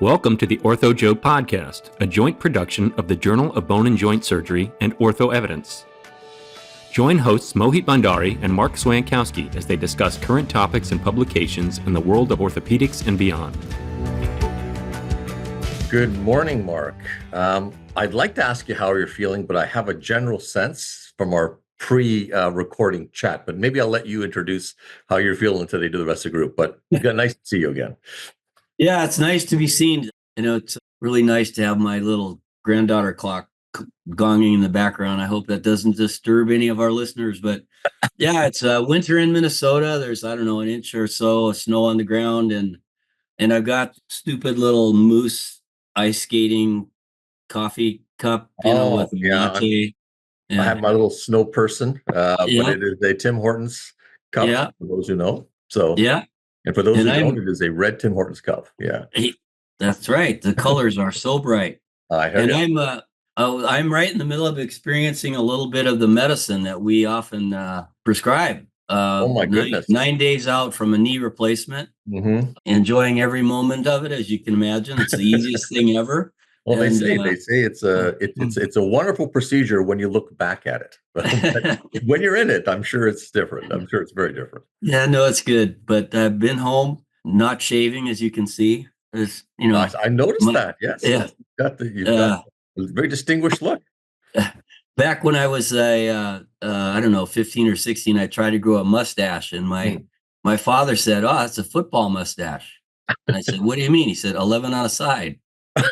Welcome to the Ortho Joe Podcast, a joint production of the Journal of Bone and Joint Surgery and Ortho Evidence. Join hosts Mohit Bhandari and Marc Swankowski as they discuss current topics and publications in the world of orthopedics and beyond. Good morning, Marc. I'd like to ask you how you're feeling, but I have a general sense from our pre-recording chat, but maybe I'll let you introduce how you're feeling until they do the rest of the group. But nice to see you again. Yeah, it's nice to be seen. It's really nice to have my little granddaughter clock gonging in the background. I hope that doesn't disturb any of our listeners. But yeah, it's winter in Minnesota. There's, an inch or so of snow on the ground. And I've got stupid little moose ice skating coffee cup, with a latte. I have my little snow person, but it is a Tim Hortons cup, for those who know. So and for those who don't, it is a red Tim Hortons cup. Yeah, that's right. The colors are so bright. I'm right in the middle of experiencing a little bit of the medicine that we often prescribe. Oh my goodness! 9 days out from a knee replacement. Mm-hmm. Enjoying every moment of it, as you can imagine. It's the easiest thing ever. Well, they say it's a wonderful procedure when you look back at it. When you're in it, I'm sure it's different. I'm sure it's very different. Yeah, no, it's good. But I've been home, not shaving, as you can see. I noticed that. Yes. Yeah. You've got a very distinguished look. Back when I was 15 or 16, I tried to grow a mustache, and my father said, "Oh, that's a football mustache." And I said, "What do you mean?" He said, 11 on a side. I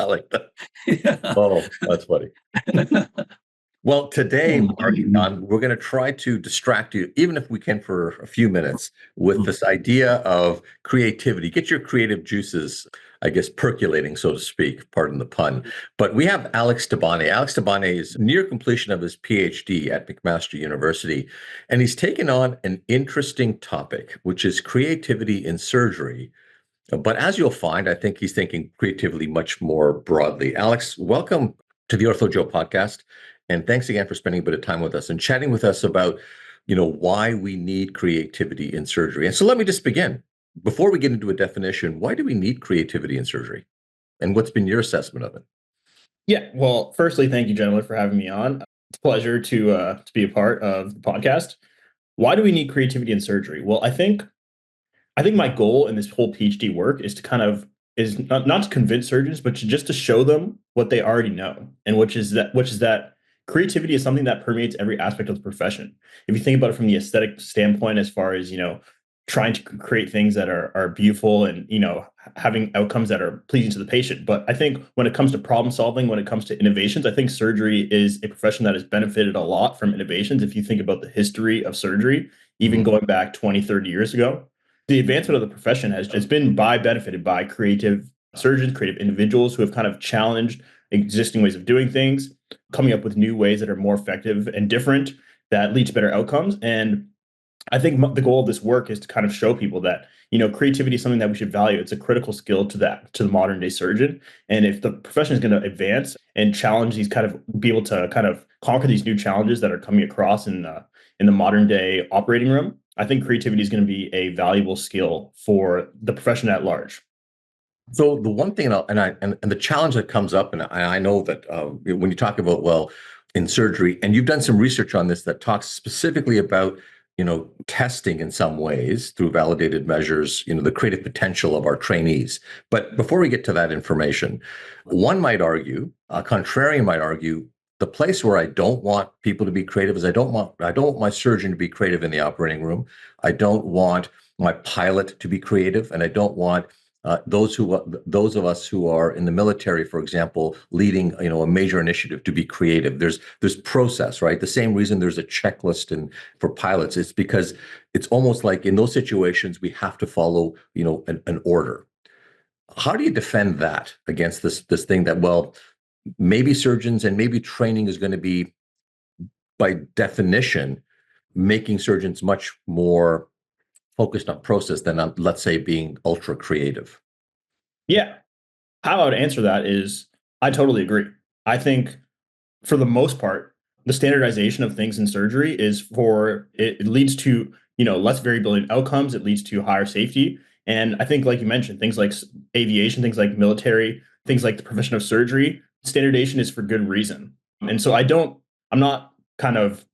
like that. Yeah. Oh, that's funny. Well, today, Marc, we're going to try to distract you, even if we can for a few minutes, with this idea of creativity. Get your creative juices, I guess, percolating, so to speak, pardon the pun. But we have Alex Thabane. Alex Thabane is near completion of his PhD at McMaster University, and he's taken on an interesting topic, which is creativity in surgery. But as you'll find, I think he's thinking creatively much more broadly. Alex, welcome to the Ortho Joe podcast. And thanks again for spending a bit of time with us and chatting with us about, why we need creativity in surgery. And so let me just begin. Before we get into a definition, why do we need creativity in surgery? And what's been your assessment of it? Yeah, well, firstly, thank you, gentlemen, for having me on. It's a pleasure to be a part of the podcast. Why do we need creativity in surgery? Well, I think my goal in this whole PhD work is to is not to convince surgeons, but just to show them what they already know, and which is that creativity is something that permeates every aspect of the profession. If you think about it from the aesthetic standpoint, as far as trying to create things that are beautiful and having outcomes that are pleasing to the patient. But I think when it comes to problem solving, when it comes to innovations, I think surgery is a profession that has benefited a lot from innovations. If you think about the history of surgery, even going back 20, 30 years ago, the advancement of the profession has been benefited by creative surgeons, creative individuals who have kind of challenged existing ways of doing things, coming up with new ways that are more effective and different that lead to better outcomes. And I think the goal of this work is to kind of show people that, creativity is something that we should value. It's a critical skill to the modern day surgeon. And if the profession is going to advance and challenge be able to kind of conquer these new challenges that are coming across in the modern day operating room, I think creativity is going to be a valuable skill for the profession at large. So the one thing, and the challenge that comes up, and I know that when you talk about, in surgery, and you've done some research on this that talks specifically about, testing in some ways through validated measures, the creative potential of our trainees. But before we get to that information, one might argue, a contrarian might argue, the place where I don't want people to be creative is I don't want my surgeon to be creative in the operating room. I don't want my pilot to be creative, and I don't want those of us who are in the military, for example, leading a major initiative to be creative. There's process, right? The same reason there's a checklist for pilots. It's because it's almost like in those situations we have to follow an order. How do you defend that against this thing that maybe surgeons and maybe training is going to be, by definition, making surgeons much more focused on process than on, let's say, being ultra creative? Yeah. How I would answer that is I totally agree. I think for the most part, the standardization of things in surgery it leads to, less variability in outcomes. It leads to higher safety. And I think, like you mentioned, things like aviation, things like military, things like the profession of surgery, standardization is for good reason. And so I'm not kind of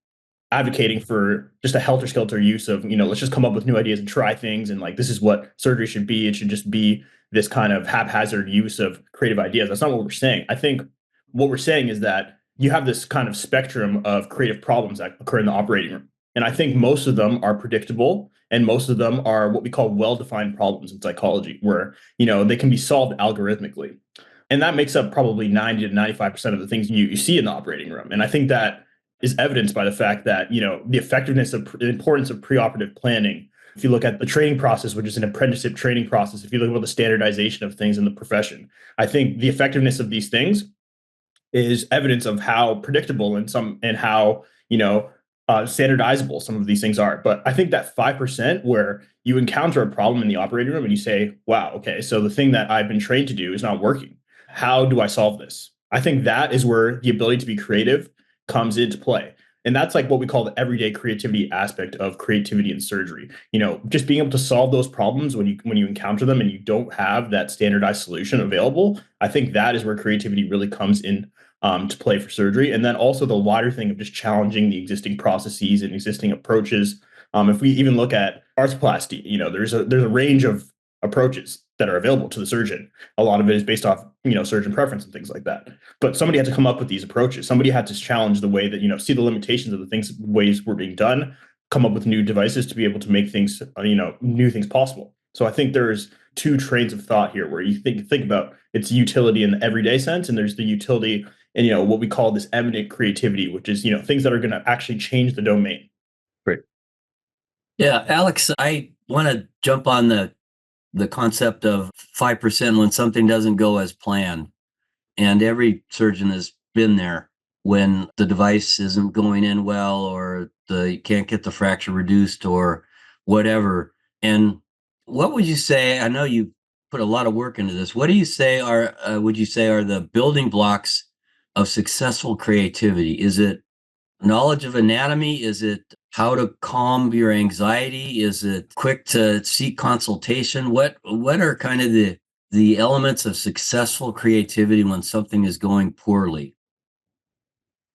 advocating for just a helter-skelter use of, let's just come up with new ideas and try things. And like, this is what surgery should be. It should just be this kind of haphazard use of creative ideas. That's not what we're saying. I think what we're saying is that you have this kind of spectrum of creative problems that occur in the operating room. And I think most of them are predictable, and most of them are what we call well-defined problems in psychology, where, they can be solved algorithmically. And that makes up probably 90 to 95% of the things you see in the operating room. And I think that is evidenced by the fact that, the effectiveness of the importance of preoperative planning. If you look at the training process, which is an apprenticeship training process, if you look at the standardization of things in the profession, I think the effectiveness of these things is evidence of how predictable and how, standardizable some of these things are. But I think that 5% where you encounter a problem in the operating room and you say, wow, okay, so the thing that I've been trained to do is not working. How do I solve this? I think that is where the ability to be creative comes into play. And that's like what we call the everyday creativity aspect of creativity in surgery. Just being able to solve those problems when you encounter them and you don't have that standardized solution available. I think that is where creativity really comes in to play for surgery. And then also the wider thing of just challenging the existing processes and existing approaches. If we even look at arthroplasty, there's a range of approaches that are available to the surgeon. A lot of it is based off, surgeon preference and things like that. But somebody had to come up with these approaches. Somebody had to challenge the way that, see the limitations of the things, ways were being done, come up with new devices to be able to make things, new things possible. So I think there's two trains of thought here where you think about its utility in the everyday sense, and there's the utility in, what we call this eminent creativity, which is, things that are going to actually change the domain. Great. Yeah, Alex, I want to jump on the concept of 5% when something doesn't go as planned. And every surgeon has been there when the device isn't going in well, or you can't get the fracture reduced or whatever. And what would you say, I know you put a lot of work into this, what do you say would you say are the building blocks of successful creativity? Is it knowledge of anatomy? Is it how to calm your anxiety? Is it quick to seek consultation? What are kind of the elements of successful creativity when something is going poorly?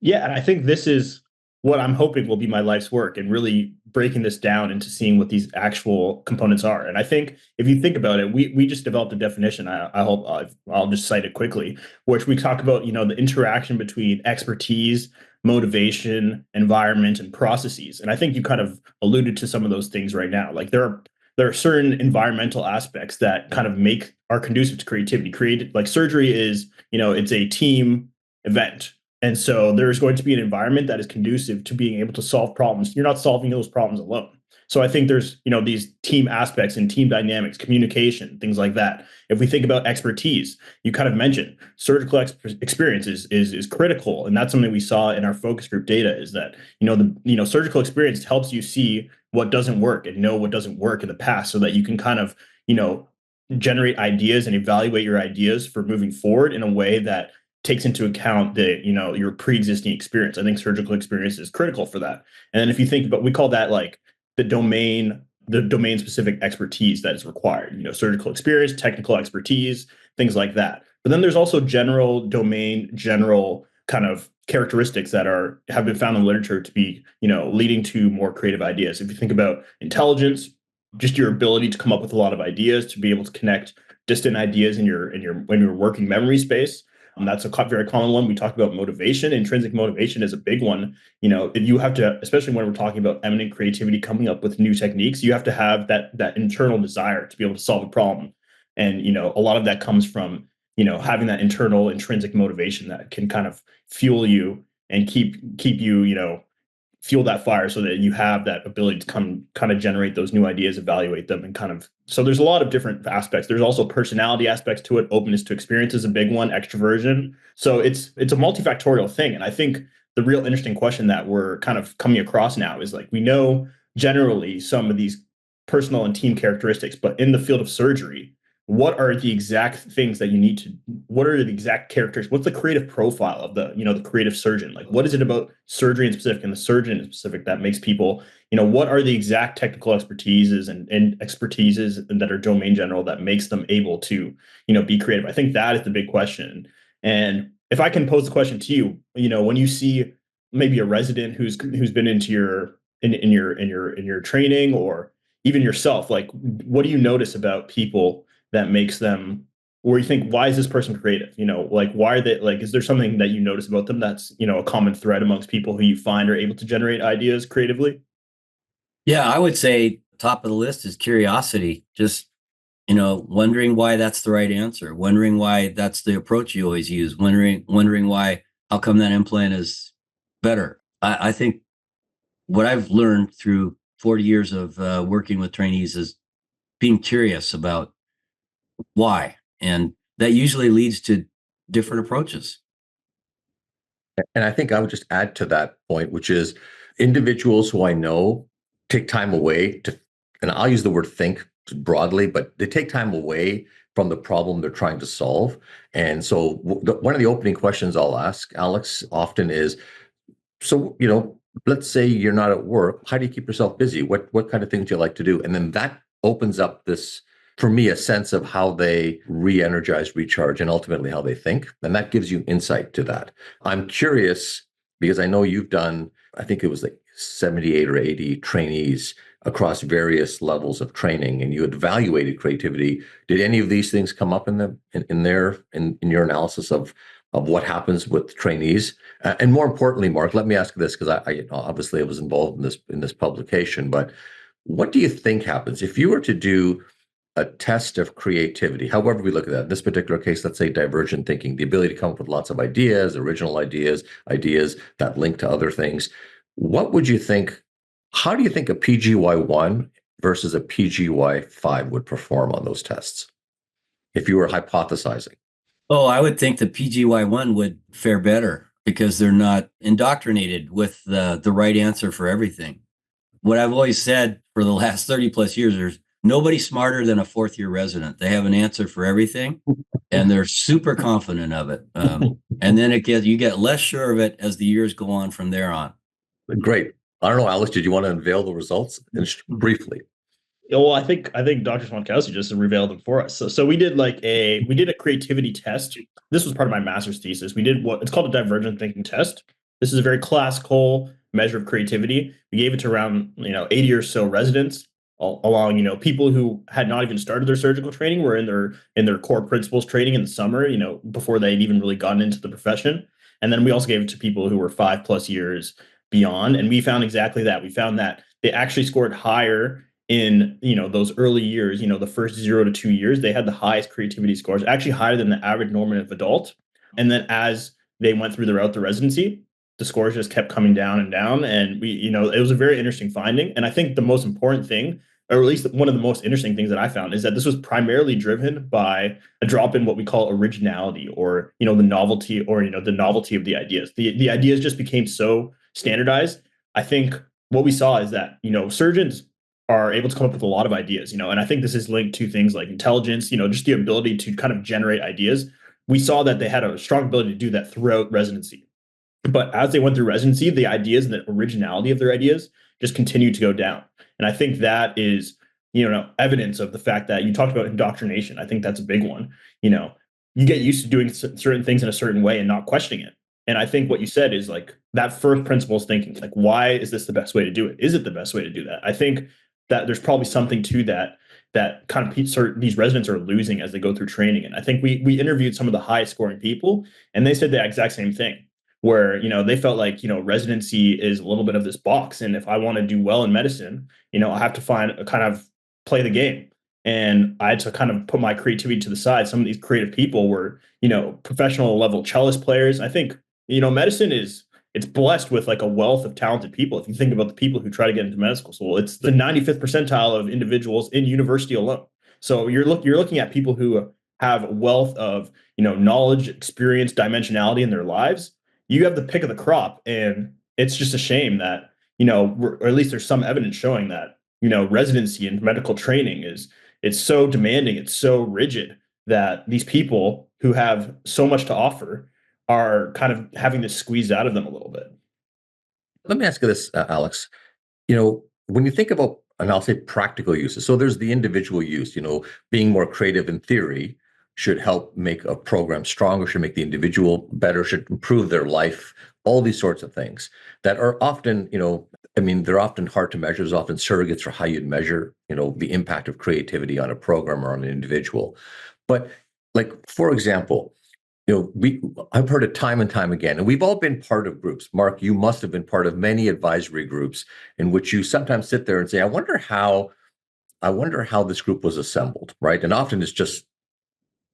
Yeah, and I think this is what I'm hoping will be my life's work, and really breaking this down into seeing what these actual components are. And I think if you think about it, we just developed a definition. I hope I'll just cite it quickly, which we talk about, the interaction between expertise, motivation, environment, and processes. And I think you kind of alluded to some of those things right now. Like there are certain environmental aspects that kind of are conducive to creativity. Like surgery is, it's a team event. And so there's going to be an environment that is conducive to being able to solve problems. You're not solving those problems alone. So I think there's, these team aspects and team dynamics, communication, things like that. If we think about expertise, you kind of mentioned surgical experience is critical. And that's something we saw in our focus group data, is that, surgical experience helps you see what doesn't work and know what doesn't work in the past, so that you can kind of, generate ideas and evaluate your ideas for moving forward in a way that takes into account your pre-existing experience. I think surgical experience is critical for that. And then if you think about, we call that like the domain specific expertise that is required, surgical experience, technical expertise, things like that. But then there's also general kind of characteristics that have been found in the literature to be, leading to more creative ideas. If you think about intelligence, just your ability to come up with a lot of ideas, to be able to connect distant ideas in your working memory space. That's a very common one. We talk about motivation. Intrinsic motivation is a big one. You have to, especially when we're talking about eminent creativity, coming up with new techniques, you have to have that internal desire to be able to solve a problem. And, a lot of that comes from, having that internal intrinsic motivation that can kind of fuel you and keep you, fuel that fire, so that you have that ability to kind of generate those new ideas, evaluate them, and kind of, so there's a lot of different aspects. There's also personality aspects to it. Openness to experience is a big one, extroversion. So it's a multifactorial thing. And I think the real interesting question that we're kind of coming across now is, like, we know generally some of these personal and team characteristics, but in the field of surgery, what are the exact things that you need to, what are the exact characters, what's the creative profile of the, the creative surgeon? Like, what is it about surgery in specific and the surgeon in specific that makes people, what are the exact technical expertises and expertises that are domain general that makes them able to, be creative? I think that is the big question. And if I can pose the question to you, when you see maybe a resident who's been into your training, or even yourself, like, what do you notice about people that makes them, where you think, why is this person creative? Like, why are they, like, is there something that you notice about them that's, a common thread amongst people who you find are able to generate ideas creatively? Yeah, I would say top of the list is curiosity. Just, wondering why that's the right answer, wondering why that's the approach you always use, wondering why, how come that implant is better. I think what I've learned through 40 years of working with trainees is being curious about why. And that usually leads to different approaches. And I think I would just add to that point, which is individuals who I know take time away to, and I'll use the word think broadly, but they take time away from the problem they're trying to solve. And so one of the opening questions I'll ask Alex often is, so, let's say you're not at work. How do you keep yourself busy? What kind of things do you like to do? And then that opens up this, for me, a sense of how they re-energize, recharge, and ultimately how they think. And that gives you insight to that. I'm curious because I know you've done, I think it was like 78 or 80 trainees across various levels of training, and you had evaluated creativity. Did any of these things come up in your analysis of what happens with trainees? And more importantly, Marc, let me ask this, because I obviously I was involved in this publication, but what do you think happens if you were to do a test of creativity, however we look at that? In this particular case, let's say divergent thinking, the ability to come up with lots of ideas, original ideas that link to other things. What would you think? How do you think a PGY1 versus a PGY5 would perform on those tests if you were hypothesizing? Oh, I would think the PGY1 would fare better because they're not indoctrinated with the right answer for everything. What I've always said for the last 30 plus years, there's nobody smarter than a fourth year resident. They have an answer for everything and they're super confident of it. And then you get less sure of it as the years go on from there on. Great. I don't know, Alex, did you want to unveil the results briefly? Well, I think Dr. Swankowski just revealed them for us. So we did a creativity test. This was part of my master's thesis. We did what it's called a divergent thinking test. This is a very classical measure of creativity. We gave it to around 80 or so residents, along people who had not even started their surgical training, were in their core principles training in the summer, before they'd even really gotten into the profession. And then we also gave it to people who were 5+ years beyond, and we found exactly that. We found that they actually scored higher in those early years, the first 0 to 2 years. They had the highest creativity scores, actually higher than the average normative adult. And then as they went throughout the residency, the scores just kept coming down and down. And it was a very interesting finding. And I think the most important thing, or at least one of the most interesting things that I found, is that this was primarily driven by a drop in what we call originality, or the novelty, or the novelty of the ideas. The ideas just became so standardized. I think what we saw is that surgeons are able to come up with a lot of ideas, and I think this is linked to things like intelligence, just the ability to kind of generate ideas. We saw that they had a strong ability to do that throughout residency. But as they went through residency, the ideas and the originality of their ideas just continued to go down. And I think that is, evidence of the fact that you talked about indoctrination. I think that's a big one. You get used to doing certain things in a certain way and not questioning it. And I think what you said is like that first principles thinking, like, why is this the best way to do it? Is it the best way to do that? I think that there's probably something to that kind of these residents are losing as they go through training. And I think we interviewed some of the highest scoring people, and they said the exact same thing, where they felt like residency is a little bit of this box, and if I want to do well in medicine, I have to find a kind of play the game. And I had to kind of put my creativity to the side. Some of these creative people were professional level cellist players. I think medicine it's blessed with like a wealth of talented people. If you think about the people who try to get into medical school, it's the 95th percentile of individuals in university alone. So you're looking at people who have a wealth of knowledge, experience, dimensionality in their lives. You have the pick of the crop, and it's just a shame that or at least there's some evidence showing that residency and medical training it's so demanding, it's so rigid that these people who have so much to offer are kind of having to squeeze out of them a little bit. Let me ask you this, Alex. When you think about, and I'll say practical uses, so there's the individual use, being more creative in theory should help make a program stronger, should make the individual better, should improve their life, all these sorts of things that are often, they're often hard to measure. There's often surrogates for how you'd measure, the impact of creativity on a program or on an individual. But like, for example, I've heard it time and time again, and we've all been part of groups. Marc, you must have been part of many advisory groups in which you sometimes sit there and say, I wonder how this group was assembled, right? And often it's just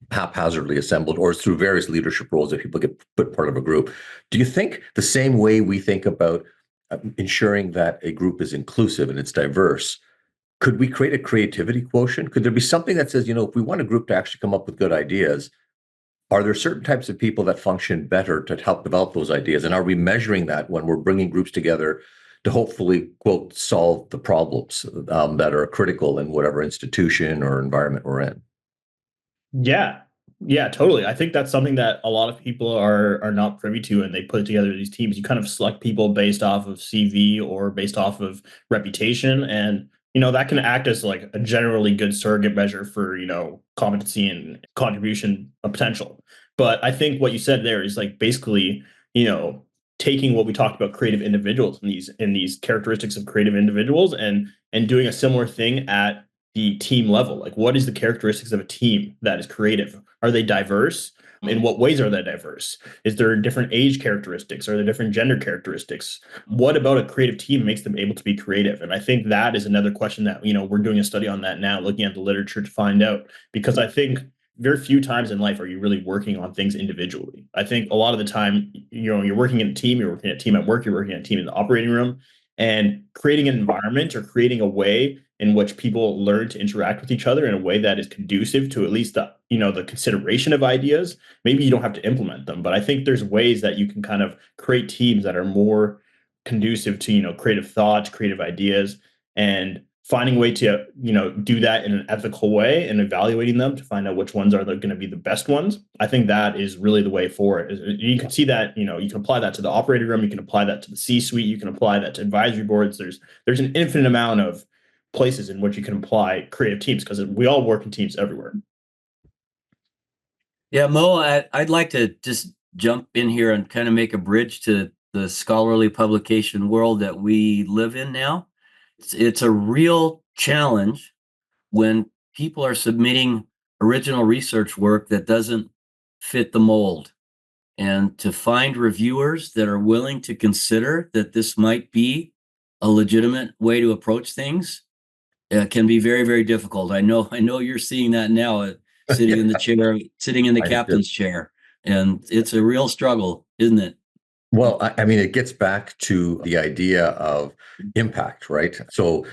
haphazardly assembled, or it's through various leadership roles that people get put part of a group. Do you think the same way we think about ensuring that a group is inclusive and it's diverse, could we create a creativity quotient? Could there be something that says, if we want a group to actually come up with good ideas, are there certain types of people that function better to help develop those ideas? And are we measuring that when we're bringing groups together to hopefully, quote, solve the problems that are critical in whatever institution or environment we're in? Yeah, totally. I think that's something that a lot of people are not privy to, and they put together these teams. You kind of select people based off of CV or based off of reputation, and that can act as like a generally good surrogate measure for competency and contribution potential. But I think what you said there is like basically taking what we talked about creative individuals and these characteristics of creative individuals and doing a similar thing at the team level. Like, what is the characteristics of a team that is creative? Are they diverse? In what ways are they diverse? Is there different age characteristics? Are there different gender characteristics? What about a creative team makes them able to be creative? And I think that is another question that, we're doing a study on that now, looking at the literature to find out, because I think very few times in life are you really working on things individually. I think a lot of the time, you're working in a team, you're working in a team at work, you're working in a team in the operating room, and creating an environment or creating a way in which people learn to interact with each other in a way that is conducive to at least the consideration of ideas. Maybe you don't have to implement them, but I think there's ways that you can kind of create teams that are more conducive to creative thoughts, creative ideas, and finding a way to do that in an ethical way and evaluating them to find out which ones are going to be the best ones. I think that is really the way forward. You can see that you can apply that to the operating room, you can apply that to the C-suite, you can apply that to advisory boards. There's an infinite amount of places in which you can apply creative teams, because we all work in teams everywhere. Yeah, Mo, I'd like to just jump in here and kind of make a bridge to the scholarly publication world that we live in now. It's a real challenge when people are submitting original research work that doesn't fit the mold. And to find reviewers that are willing to consider that this might be a legitimate way to approach things can be very, very difficult. I know you're seeing that now, sitting in the chair, sitting in the captain's chair, and it's a real struggle, isn't it? Well, I mean, it gets back to the idea of impact, right? So,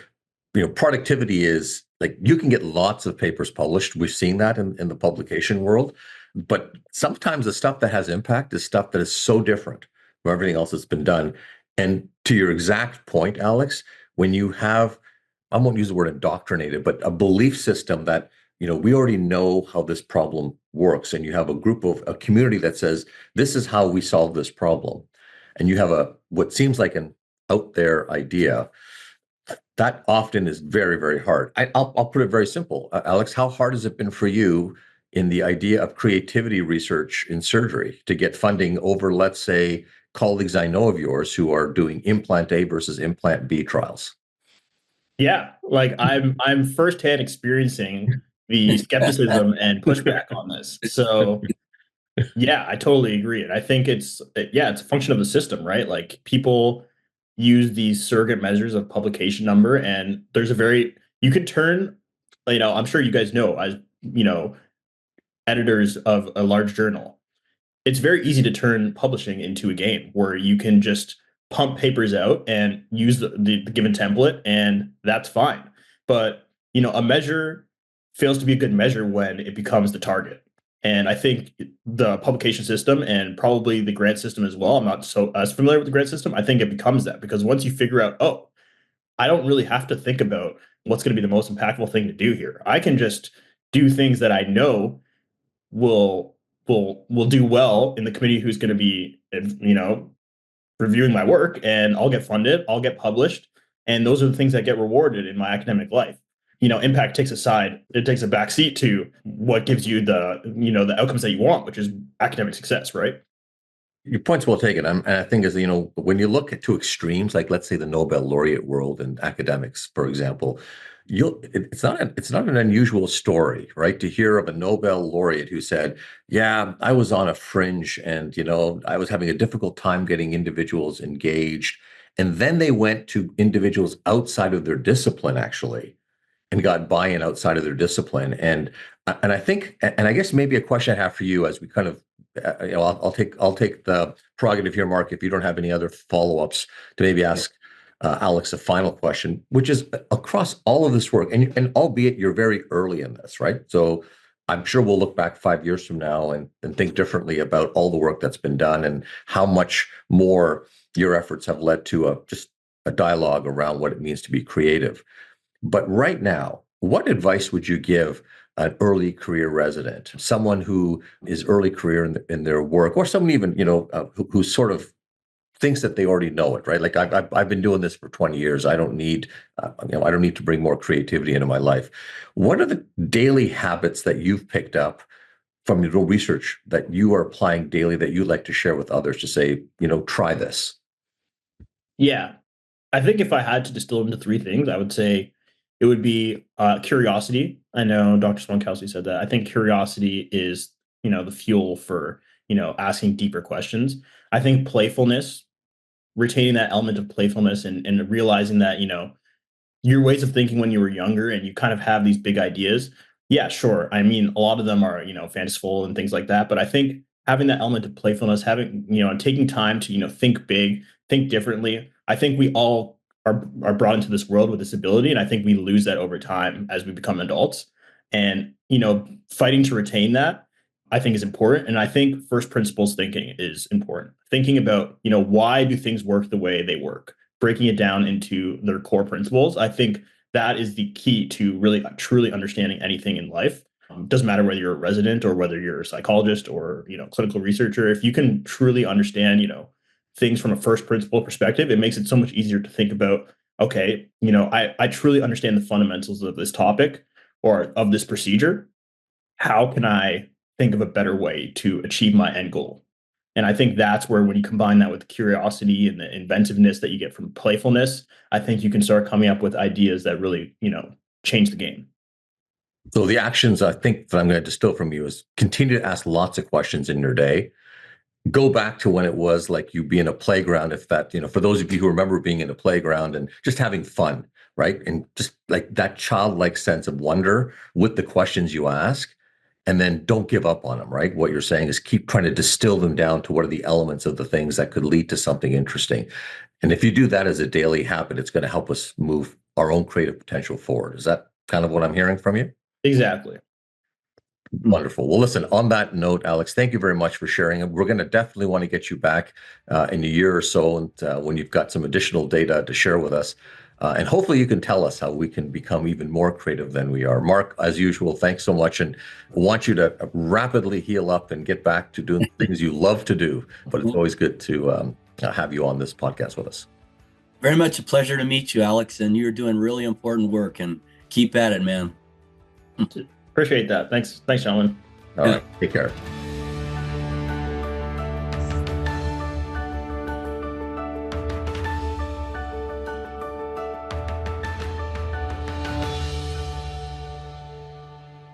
productivity is like, you can get lots of papers published. We've seen that in the publication world, but sometimes the stuff that has impact is stuff that is so different from everything else that's been done. And to your exact point, Alex, when you have, I won't use the word indoctrinated, but a belief system that, we already know how this problem works, and you have a community that says, this is how we solve this problem. And you have what seems like an out there idea, that often is very, very hard. I'll put it very simple. Alex, how hard has it been for you in the idea of creativity research in surgery to get funding over, let's say, colleagues I know of yours who are doing implant A versus implant B trials? Yeah, like I'm firsthand experiencing the skepticism and pushback on this. So yeah, I totally agree. And I think it's a function of the system, right? Like, people use these surrogate measures of publication number, and you could turn, I'm sure you guys know, as editors of a large journal, it's very easy to turn publishing into a game where you can just pump papers out and use the given template, and that's fine. But a measure fails to be a good measure when it becomes the target. And I think the publication system, and probably the grant system as well, I'm not so as familiar with the grant system, I think it becomes that, because once you figure out, I don't really have to think about what's going to be the most impactful thing to do here. I can just do things that I know will do well in the committee who's going to be, reviewing my work, and I'll get funded, I'll get published, and those are the things that get rewarded in my academic life. Impact takes a back seat to what gives you the outcomes that you want, which is academic success, right? Your point's well taken. And I think when you look at two extremes, like let's say the Nobel laureate world and academics, for example, it's not an unusual story, right? To hear of a Nobel laureate who said, yeah, I was on a fringe and, I was having a difficult time getting individuals engaged. And then they went to individuals outside of their discipline, actually, and got buy-in outside of their discipline. And I think, and I guess maybe a question I have for you as we kind of, I'll take the prerogative here, Mark, if you don't have any other follow-ups, to maybe ask Alex a final question, which is across all of this work, and albeit you're very early in this, right? So I'm sure we'll look back 5 years from now and think differently about all the work that's been done and how much more your efforts have led to just a dialogue around what it means to be creative. But right now, what advice would you give an early career resident, someone who is early career in their work, or someone even who sort of thinks that they already know it, right? Like I've been doing this for 20 years. I don't need I don't need to bring more creativity into my life. What are the daily habits that you've picked up from your research that you are applying daily that you'd like to share with others to say, try this? Yeah, I think if I had to distill it into three things, I would say it would be curiosity. I know Dr. Swankowski said that. I think curiosity is, the fuel for, asking deeper questions. I think playfulness, retaining that element of playfulness and realizing that, your ways of thinking when you were younger and you kind of have these big ideas. Yeah, sure. I mean, a lot of them are, fanciful and things like that. But I think having that element of playfulness, having, and taking time to, think big, think differently. I think we all are brought into this world with this ability. And I think we lose that over time as we become adults. And, fighting to retain that, I think, is important. And I think first principles thinking is important. Thinking about, why do things work the way they work? Breaking it down into their core principles. I think that is the key to really truly understanding anything in life. Doesn't matter whether you're a resident or whether you're a psychologist or, clinical researcher. If you can truly understand, things from a first principle perspective, it makes it so much easier to think about, okay, I truly understand the fundamentals of this topic or of this procedure. How can I think of a better way to achieve my end goal? And I think that's where, when you combine that with curiosity and the inventiveness that you get from playfulness, I think you can start coming up with ideas that really, change the game. So the actions I think that I'm going to distill from you is continue to ask lots of questions in your day. Go back to when it was like you be in a playground, if that, for those of you who remember being in a playground and just having fun, right? And just like that childlike sense of wonder with the questions you ask, and then don't give up on them, right? What you're saying is keep trying to distill them down to what are the elements of the things that could lead to something interesting. And if you do that as a daily habit, it's going to help us move our own creative potential forward. Is that kind of what I'm hearing from you? Exactly. Wonderful. Well, listen, on that note, Alex, thank you very much for sharing. We're going to definitely want to get you back in a year or so, and when you've got some additional data to share with us. And hopefully you can tell us how we can become even more creative than we are. Mark, as usual, thanks so much, and I want you to rapidly heal up and get back to doing things you love to do. But it's always good to have you on this podcast with us. Very much a pleasure to meet you, Alex, and you're doing really important work, and keep at it, man. Appreciate that. Thanks, gentlemen. All right. Take care.